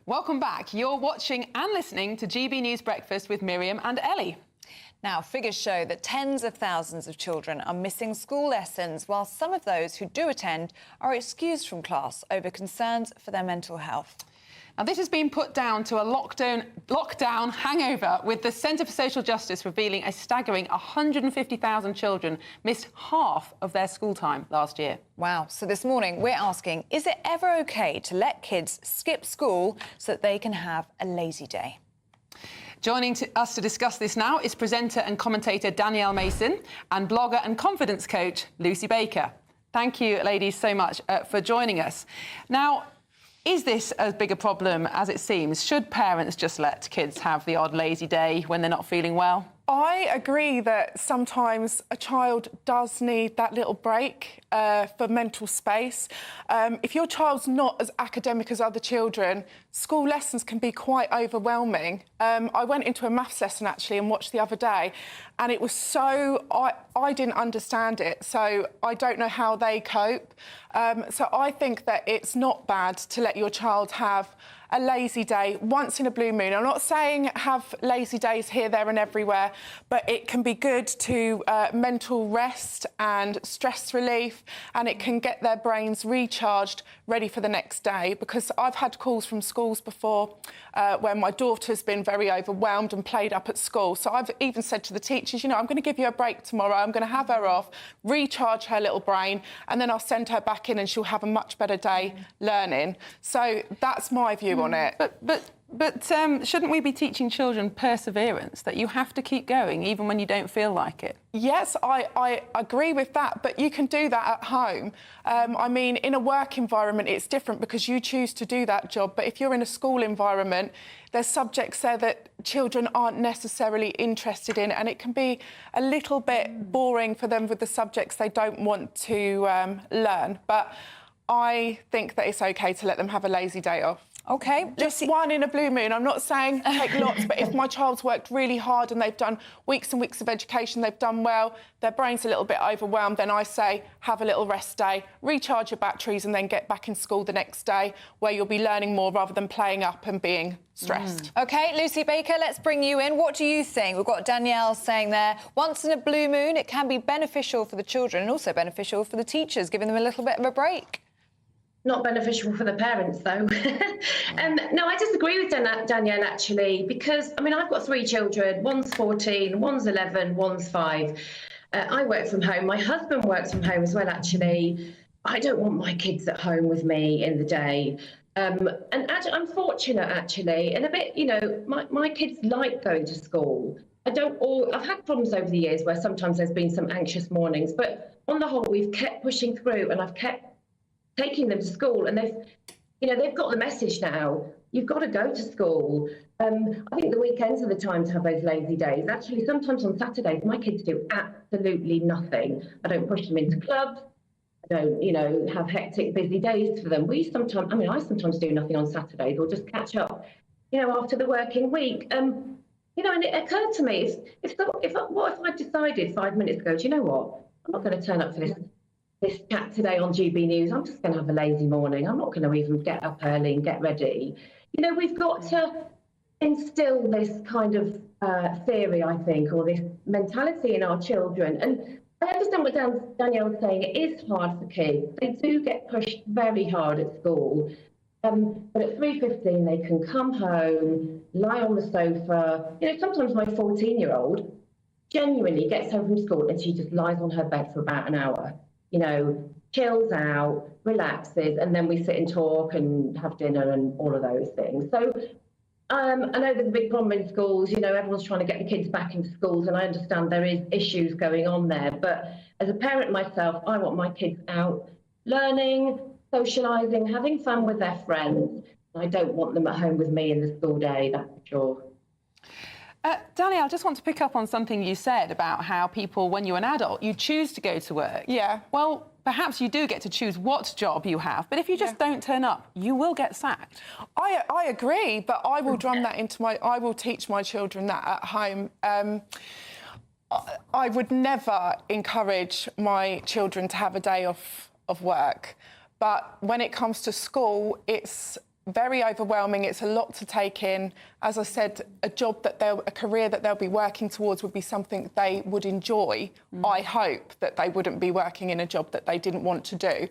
Welcome back. You're watching and listening to GB News Breakfast with Miriam and Ellie. Now, figures show that tens of thousands of children are missing school lessons, while some of those who do attend are excused from class over concerns for their mental health. Now, this has been put down to a lockdown hangover, with the Centre for Social Justice revealing a staggering 150,000 children missed half of their school time last year. Wow. So this morning we're asking, is it ever OK to let kids skip school so that they can have a lazy day? Joining us to discuss this now is presenter and commentator Danielle Mason and blogger and confidence coach Lucy Baker. Thank you, ladies, so much for joining us. Now, is this as big a problem as it seems? Should parents just let kids have the odd lazy day when they're not feeling well? I agree that sometimes a child does need that little break for mental space. If your child's not as academic as other children, school lessons can be quite overwhelming. I went into a maths lesson, actually, and watched the other day, and it was so... I didn't understand it, so I don't know how they cope. So I think that it's not bad to let your child have a lazy day once in a blue moon. I'm not saying have lazy days here, there and everywhere, but it can be good to mental rest and stress relief, and it can get their brains recharged, ready for the next day. Because I've had calls from schools before where my daughter's been very overwhelmed and played up at school. So I've even said to the teachers, you know, I'm going to give you a break tomorrow, I'm going to have her off, recharge her little brain, and then I'll send her back in and she'll have a much better day learning. So that's my view on it. But shouldn't we be teaching children perseverance, that you have to keep going even when you don't feel like it? Yes, I agree with that, but you can do that at home. I mean, in a work environment, it's different because you choose to do that job. But if you're in a school environment, there's subjects there that children aren't necessarily interested in, and it can be a little bit boring for them with the subjects they don't want to learn. But I think that it's OK to let them have a lazy day off. OK. Just one in a blue moon. I'm not saying take lots, but if my child's worked really hard and they've done weeks and weeks of education, they've done well, their brain's a little bit overwhelmed, then I say have a little rest day, recharge your batteries and then get back in school the next day where you'll be learning more rather than playing up and being stressed. OK, Lucy Baker, let's bring you in. What do you think? We've got Danielle saying there, once in a blue moon, it can be beneficial for the children and also beneficial for the teachers, giving them a little bit of a break. Not beneficial for the parents, though. No, I disagree with Danielle, actually, because, I mean, I've got 3 children. One's 14, one's 11, one's 5. I work from home. My husband works from home as well, actually. I don't want my kids at home with me in the day. And I'm fortunate, actually, and a bit, you know, my kids like going to school. I've had problems over the years where sometimes there's been some anxious mornings, but on the whole, we've kept pushing through, and I've kept taking them to school, and they've got the message now. You've got to go to school. I think the weekends are the time to have those lazy days. Actually, sometimes on Saturdays, my kids do absolutely nothing. I don't push them into clubs. I don't, have hectic, busy days for them. I sometimes do nothing on Saturdays or just catch up, after the working week. And it occurred to me, what if I decided 5 minutes ago, do you know what? I'm not going to turn up for this chat today on GB News. I'm just going to have a lazy morning. I'm not going to even get up early and get ready. We've got to instill this kind of theory, I think, or this mentality in our children. And I understand what Danielle's saying. It is hard for kids. They do get pushed very hard at school. But at 3:15, they can come home, lie on the sofa. Sometimes my 14-year-old genuinely gets home from school and she just lies on her bed for about an hour. Chills out, relaxes, and then we sit and talk and have dinner and all of those things. So I know there's a big problem in schools. Everyone's trying to get the kids back into schools, and I understand there is issues going on there. But as a parent myself, I want my kids out learning, socialising, having fun with their friends. I don't want them at home with me in the school day, that's for sure. Danielle, I just want to pick up on something you said about how people, when you're an adult, you choose to go to work. Yeah. Well, perhaps you do get to choose what job you have, but if you just don't turn up, you will get sacked. I agree, but I will drum that I will teach my children that at home. I would never encourage my children to have a day off of work, but when it comes to school, it's very overwhelming. It's a lot to take in. As I said, a career that they'll be working towards would be something they would enjoy. I hope that they wouldn't be working in a job that they didn't want to do.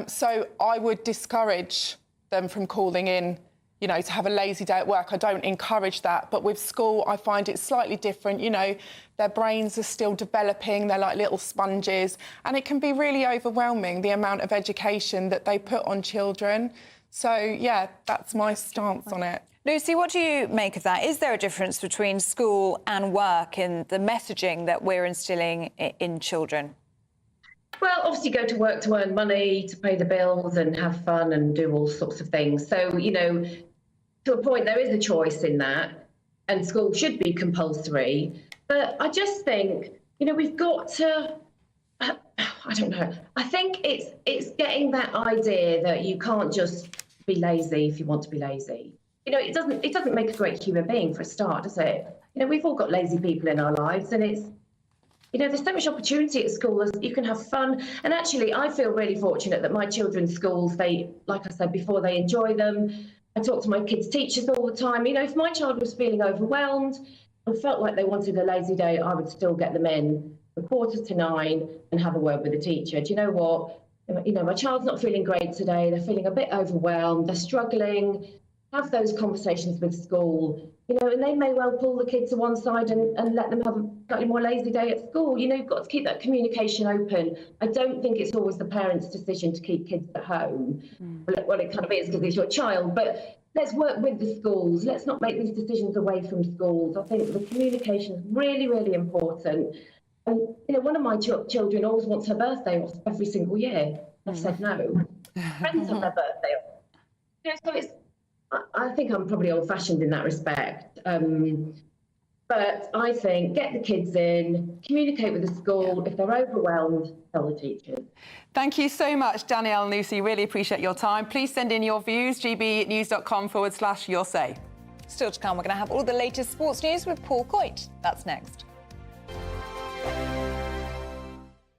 So I would discourage them from calling in, you know, to have a lazy day at work. I don't encourage that. But with school, I find it slightly different. You know, their brains are still developing. They're like little sponges. And it can be really overwhelming, the amount of education that they put on children. So, yeah, that's my stance on it. Lucy, what do you make of that? Is there a difference between school and work in the messaging that we're instilling in children? Well, obviously go to work to earn money, to pay the bills and have fun and do all sorts of things. So, you know, to a point, there is a choice in that, and school should be compulsory. But I just think, you know, we've got to, I don't know. I think it's getting that idea that you can't just be lazy if you want to be lazy. You know, it doesn't make a great human being for a start, does it? You know, we've all got lazy people in our lives, and it's, you know, there's so much opportunity at school. You can have fun. And actually, I feel really fortunate that my children's schools, they, like I said before, they enjoy them. I talk to my kids' teachers all the time. You know, if my child was feeling overwhelmed and felt like they wanted a lazy day, I would still get them in at 8:45 and have a word with the teacher. Do you know what? You know, my child's not feeling great today. They're feeling a bit overwhelmed. They're struggling. Have those conversations with school, you know, and they may well pull the kids to one side and let them have a slightly more lazy day at school. You know, you've got to keep that communication open. I don't think it's always the parents' decision to keep kids at home. Well, it kind of is because it's your child, but let's work with the schools. Let's not make these decisions away from schools. I think the communication is really, really important. And, you know, one of my children always wants her birthday off every single year. I've said no. Friends have their birthday off. You know, so it's, I think I'm probably old-fashioned in that respect. But I think get the kids in, communicate with the school. If they're overwhelmed, tell the teachers. Thank you so much, Danielle and Lucy. Really appreciate your time. Please send in your views, gbnews.com/your say. Still to come, we're going to have all the latest sports news with Paul Coit. That's next.